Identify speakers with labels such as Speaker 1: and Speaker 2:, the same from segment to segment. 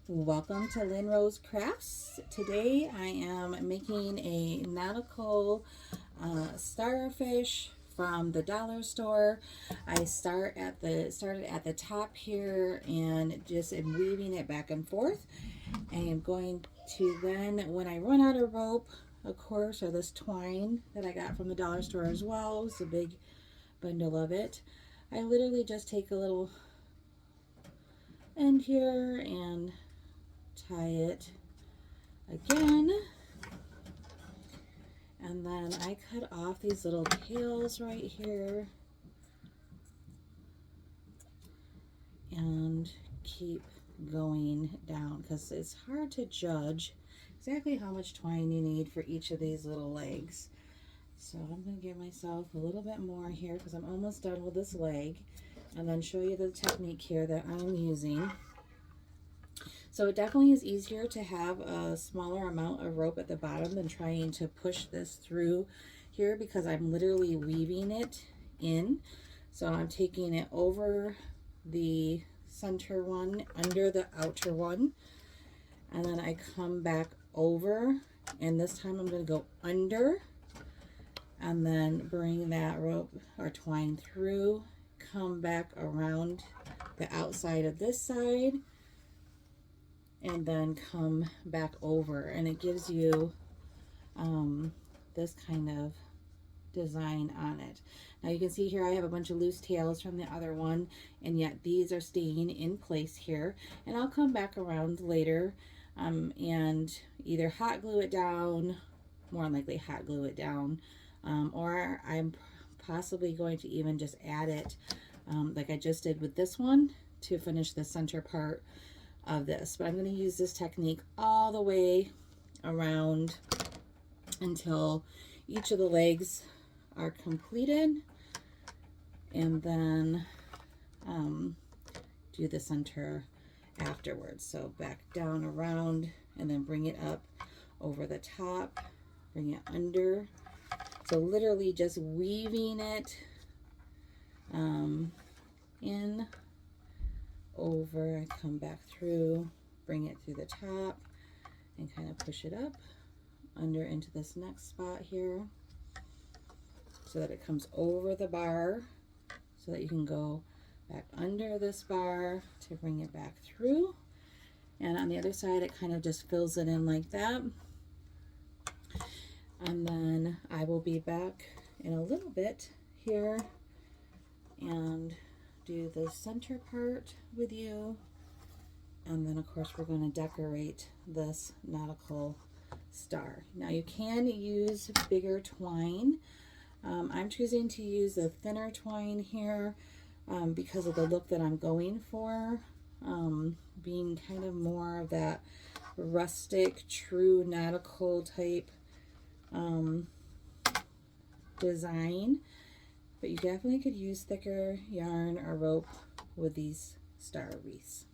Speaker 1: Welcome to Lynn Rose Crafts. Today I am making a nautical starfish from the dollar store. I started at the top here and just am weaving it back and forth. I am going to then, when I run out of rope, of course, or this twine that I got from the dollar store as well, it's a big bundle of it. I literally just take a little end here and tie it again, and then I cut off these little tails right here and keep going down because it's hard to judge exactly how much twine you need for each of these little legs. So I'm going to give myself a little bit more here because I'm almost done with this leg, and then show you the technique here that I'm using. So it definitely is easier to have a smaller amount of rope at the bottom than trying to push this through here, because I'm literally weaving it in. So I'm taking it over the center one, under the outer one, and then I come back over, and this time I'm going to go under and then bring that rope or twine through, come back around the outside of this side, and then come back over, and it gives you this kind of design on it. Now you can see here I have a bunch of loose tails from the other one, and yet these are staying in place here, and I'll come back around later and either hot glue it down, more than likely hot glue it down, or I'm possibly going to even just add it like I just did with this one to finish the center part of this. But I'm going to use this technique all the way around until each of the legs are completed, and then do the center afterwards. So back down around and then bring it up over the top, bring it under. So literally just weaving it in, over, I come back through, bring it through the top, and kind of push it up under into this next spot here, so that it comes over the bar, so that you can go back under this bar to bring it back through. And on the other side, it kind of just fills it in like that. And then I will be back in a little bit here and do the center part with you, and then of course we're going to decorate this nautical star. Now you can use bigger twine. I'm choosing to use the thinner twine here because of the look that I'm going for, being kind of more of that rustic, true nautical type design. But you definitely could use thicker yarn or rope with these star wreaths.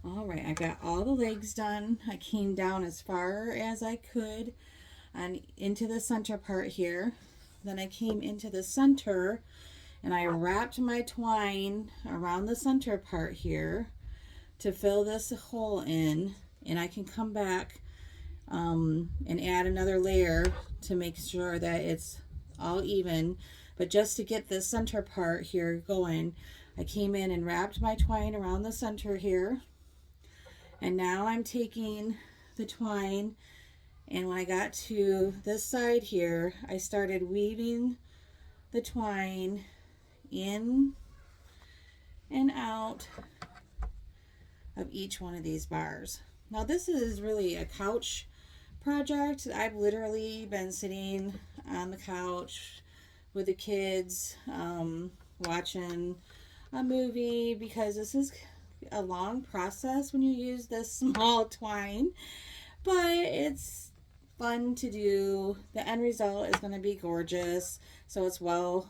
Speaker 1: All right, I got all the legs done. I came down as far as I could and into the center part here. Then I came into the center and I wrapped my twine around the center part here to fill this hole in, and I can come back and add another layer to make sure that it's all even. But just to get the center part here going, I came in and wrapped my twine around the center here, and now I'm taking the twine, and when I got to this side here, I started weaving the twine in and out of each one of these bars. Now this is really a couch project. I've literally been sitting on the couch with the kids watching a movie, because this is a long process when you use this small twine, but it's fun to do. The end result is going to be gorgeous, so it's well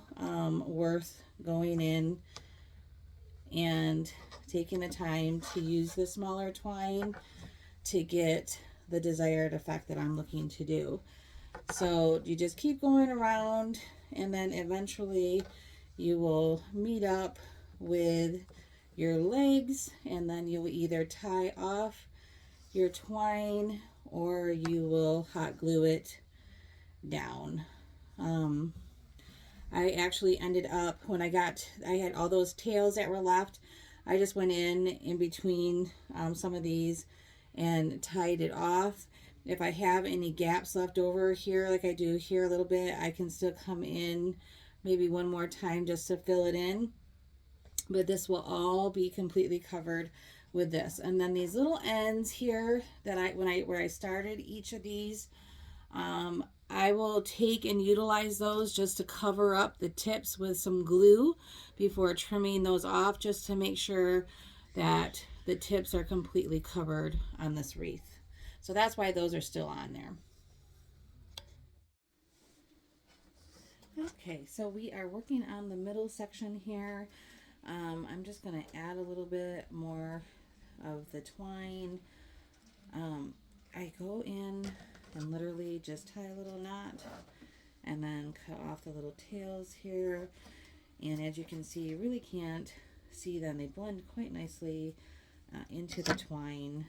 Speaker 1: worth going in and taking the time to use the smaller twine to get the desired effect that I'm looking to do. So you just keep going around, and then eventually you will meet up with your legs, and then you'll either tie off your twine or you will hot glue it down. I actually ended up, when I had all those tails that were left, I just went in between some of these and tied it off. If I have any gaps left over here, like I do here a little bit, I can still come in maybe one more time just to fill it in. But this will all be completely covered with this. And then these little ends here that where I started each of these, I will take and utilize those just to cover up the tips with some glue before trimming those off, just to make sure that the tips are completely covered on this wreath. So that's why those are still on there. Okay, so we are working on the middle section here. I'm just going to add a little bit more of the twine. I go in and literally just tie a little knot and then cut off the little tails here. And as you can see, you really can't see them. They blend quite nicely into the twine.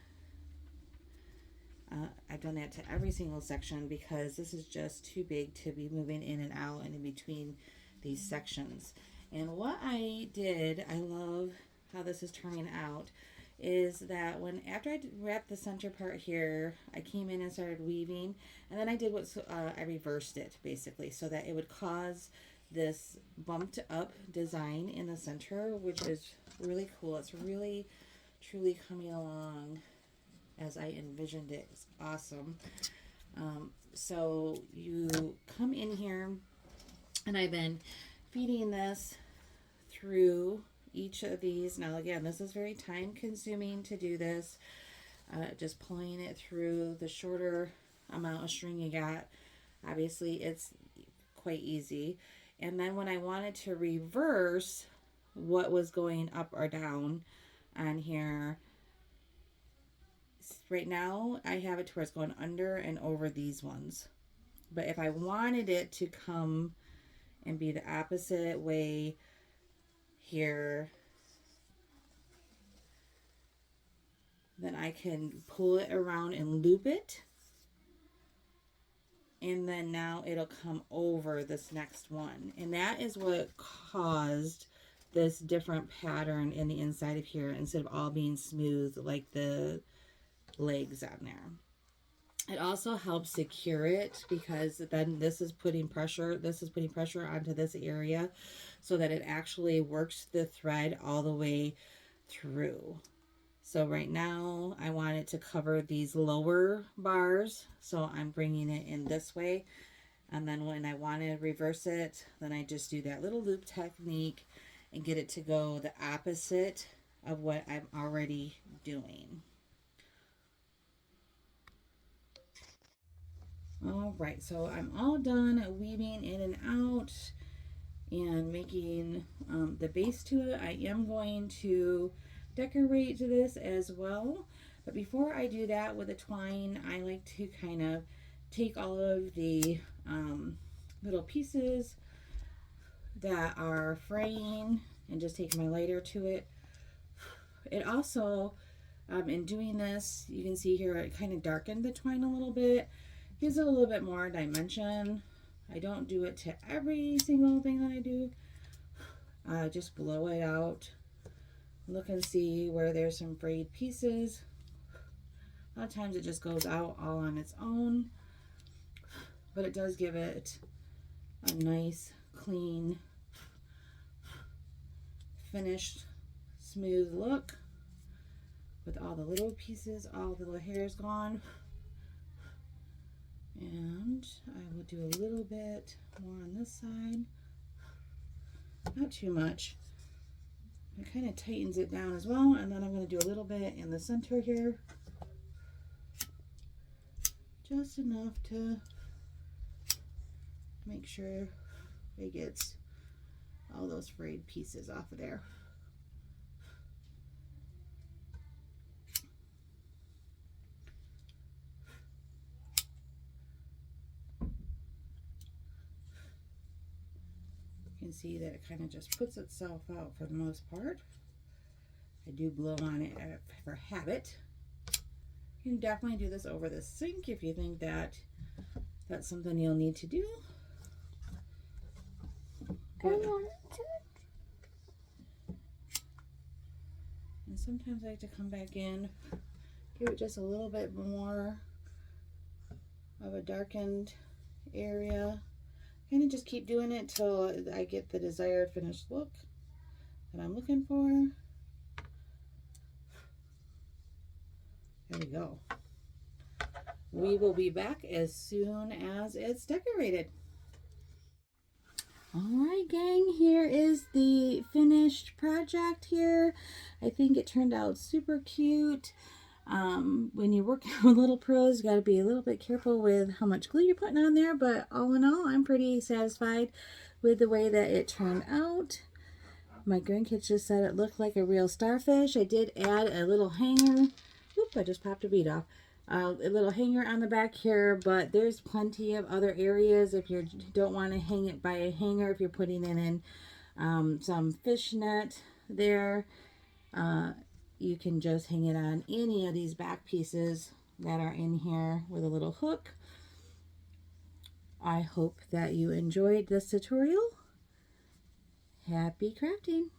Speaker 1: I've done that to every single section because this is just too big to be moving in and out and in between these sections. And what I did, I love how this is turning out, is that after I wrapped the center part here, I came in and started weaving, and then I did I reversed it basically so that it would cause this bumped up design in the center, which is really cool. It's really truly coming along as I envisioned it. It's awesome. So you come in here, and I've been feeding this through each of these. Now again, this is very time consuming to do this. Just pulling it through the shorter amount of string you got. Obviously it's quite easy. And then when I wanted to reverse what was going up or down on here, right now I have it to where it's going under and over these ones. But if I wanted it to come and be the opposite way here, then I can pull it around and loop it, and then now it'll come over this next one. And that is what caused this different pattern in the inside of here, instead of all being smooth like the legs on there. It also helps secure it, because then this is putting pressure onto this area so that it actually works the thread all the way through. So right now I want it to cover these lower bars, so I'm bringing it in this way. And then when I want to reverse it, then I just do that little loop technique and get it to go the opposite of what I'm already doing. All right, so I'm all done weaving in and out and making the base to it. I am going to decorate this as well, but before I do that with the twine, I like to kind of take all of the little pieces that are fraying and just take my lighter to it. It also, in doing this, you can see here it kind of darkened the twine a little bit, gives it a little bit more dimension. I don't do it to every single thing that I do. Just blow it out. Look and see where there's some frayed pieces. A lot of times it just goes out all on its own, but it does give it a nice, clean, finished, smooth look with all the little pieces, all the little hairs gone. And I will do a little bit more on this side. Not too much. It kind of tightens it down as well. And then I'm going to do a little bit in the center here. Just enough to make sure it gets all those frayed pieces off of there. You can see that it kind of just puts itself out for the most part. I do blow on it for habit. You can definitely do this over the sink if you think that that's something you'll need to do. And sometimes I like to come back in, give it just a little bit more of a darkened area. Kind of just keep doing it till I get the desired finished look that I'm looking for. There we go. We will be back as soon as it's decorated. All right, gang, here is the finished project here. I think it turned out super cute. When you're working with little pros, you got to be a little bit careful with how much glue you're putting on there, but all in all, I'm pretty satisfied with the way that it turned out. My grandkids just said it looked like a real starfish. I did add a little hanger. Oop, I just popped a bead off. A little hanger on the back here, but there's plenty of other areas if you don't want to hang it by a hanger. If you're putting it in some fishnet there, you can just hang it on any of these back pieces that are in here with a little hook. I hope that you enjoyed this tutorial. Happy crafting!